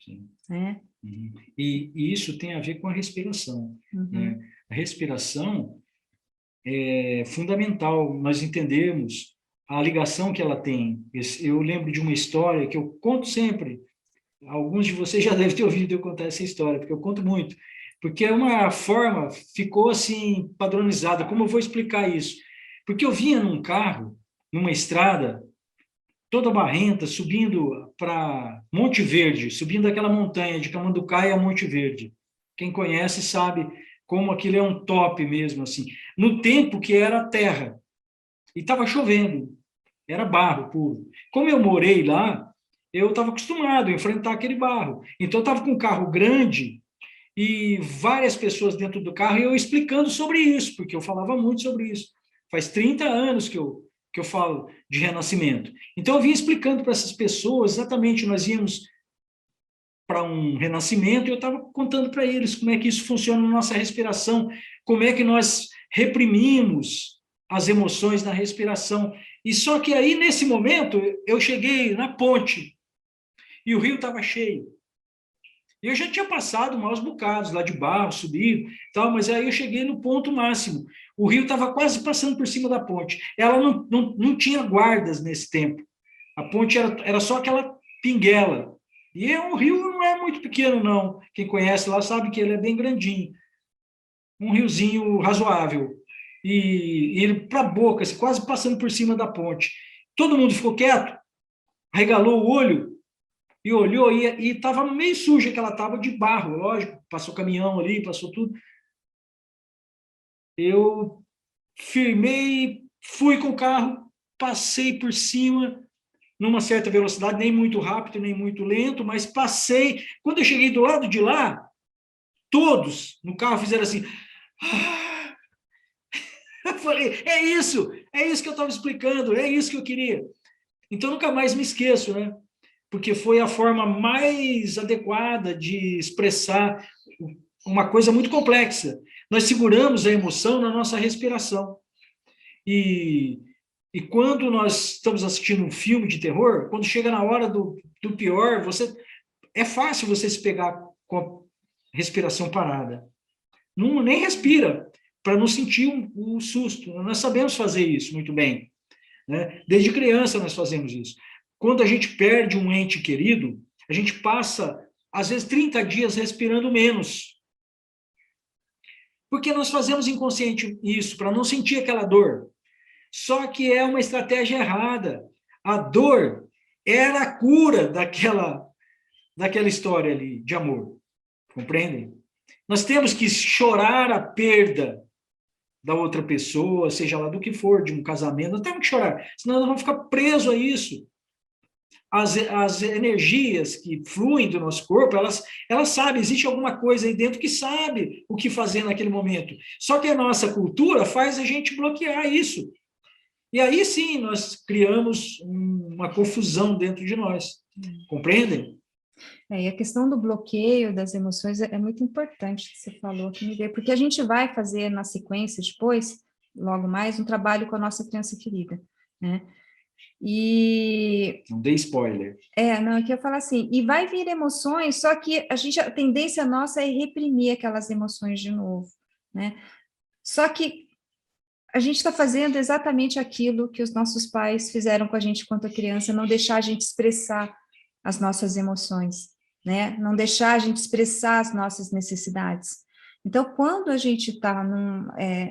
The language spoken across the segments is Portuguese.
sim. né? Uhum. E isso tem a ver com a respiração, né? A respiração é fundamental nós entendermos a ligação que ela tem. Eu lembro de uma história que eu conto sempre. Alguns de vocês já devem ter ouvido eu contar essa história, porque eu conto muito. Porque é uma forma, ficou assim, padronizada. Como eu vou explicar isso? Porque eu vinha num carro, numa estrada, toda barrenta, subindo para Monte Verde, subindo aquela montanha de Camanducaia a Monte Verde. Quem conhece sabe como aquilo é um top mesmo, assim. No tempo que era terra, e estava chovendo, era barro puro. Como eu morei lá, eu estava acostumado a enfrentar aquele barro. Então, eu estava com um carro grande e várias pessoas dentro do carro e eu explicando sobre isso, porque eu falava muito sobre isso. Faz 30 anos que eu falo de renascimento. Então, eu vinha explicando para essas pessoas exatamente, nós íamos para um renascimento e eu estava contando para eles como é que isso funciona na nossa respiração, como é que nós reprimimos as emoções na respiração. E só que aí, nesse momento, eu cheguei na ponte e o rio estava cheio. E eu já tinha passado maus bocados lá de barro, subido, tal, mas aí eu cheguei no ponto máximo. O rio estava quase passando por cima da ponte. Ela não tinha guardas nesse tempo. A ponte era só aquela pinguela. E um rio não é muito pequeno, não. Quem conhece lá sabe que ele é bem grandinho. Um riozinho razoável. E ele para a boca, assim, quase passando por cima da ponte. Todo mundo ficou quieto, regalou o olho e olhou, e estava meio suja aquela tábua de barro, lógico, passou caminhão ali, passou tudo. Eu firmei, fui com o carro, passei por cima, numa certa velocidade, nem muito rápido, nem muito lento, mas passei. Quando eu cheguei do lado de lá, todos no carro fizeram assim. Eu falei, é isso que eu estava explicando, é isso que eu queria. Então, nunca mais me esqueço, né? Porque foi a forma mais adequada de expressar uma coisa muito complexa. Nós seguramos a emoção na nossa respiração. E, e quando nós estamos assistindo um filme de terror, quando chega na hora do pior, é fácil você se pegar com a respiração parada. Não, nem respira, para não sentir o susto. Nós sabemos fazer isso muito bem, né? Desde criança nós fazemos isso. Quando a gente perde um ente querido, a gente passa, às vezes, 30 dias respirando menos. Porque nós fazemos inconsciente isso, para não sentir aquela dor. Só que é uma estratégia errada. A dor era a cura daquela história ali de amor. Compreendem? Nós temos que chorar a perda da outra pessoa, seja lá do que for, de um casamento, nós temos que chorar, senão nós vamos ficar presos a isso. As energias que fluem do nosso corpo, elas sabem, existe alguma coisa aí dentro que sabe o que fazer naquele momento. Só que a nossa cultura faz a gente bloquear isso. E aí sim nós criamos uma confusão dentro de nós. Compreendem? E a questão do bloqueio das emoções é muito importante que você falou que me veio, porque a gente vai fazer na sequência depois, logo mais, um trabalho com a nossa criança querida, né? E... Não dê spoiler. Não, aqui eu falo assim, e vai vir emoções, só que a tendência nossa é reprimir aquelas emoções de novo, né? Só que a gente está fazendo exatamente aquilo que os nossos pais fizeram com a gente quando criança, não deixar a gente expressar as nossas emoções, né? Não deixar a gente expressar as nossas necessidades. Então, quando a gente está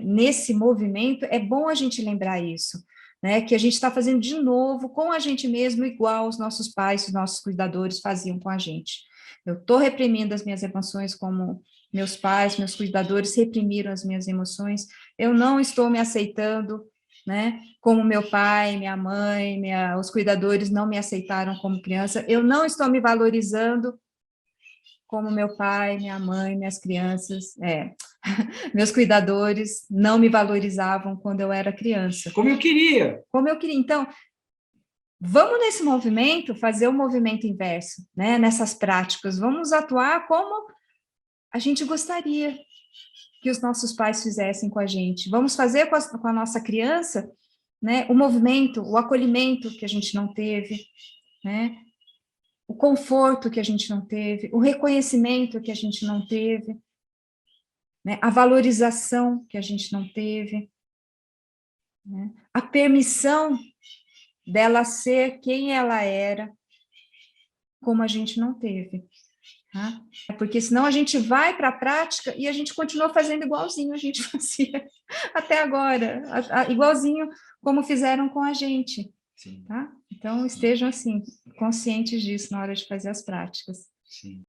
nesse movimento, é bom a gente lembrar isso, né? Que a gente está fazendo de novo com a gente mesmo, igual os nossos pais, os nossos cuidadores faziam com a gente. Eu estou reprimindo as minhas emoções como meus pais, meus cuidadores reprimiram as minhas emoções, eu não estou me aceitando, né? Como meu pai, minha mãe, os cuidadores não me aceitaram como criança, eu não estou me valorizando como meu pai, minha mãe, minhas crianças, meus cuidadores não me valorizavam quando eu era criança. Como eu queria. Como eu queria. Então, vamos nesse movimento, fazer o movimento inverso, né? Nessas práticas, vamos atuar como a gente gostaria que os nossos pais fizessem com a gente. Vamos fazer com a nossa criança, né, o movimento, o acolhimento que a gente não teve, né, o conforto que a gente não teve, o reconhecimento que a gente não teve, né? A valorização que a gente não teve, né? A permissão dela ser quem ela era, como a gente não teve. Tá? Porque senão a gente vai para a prática e a gente continua fazendo igualzinho a gente fazia até agora, igualzinho como fizeram com a gente. Sim. Tá? Então, estejam assim, conscientes disso na hora de fazer as práticas. Sim.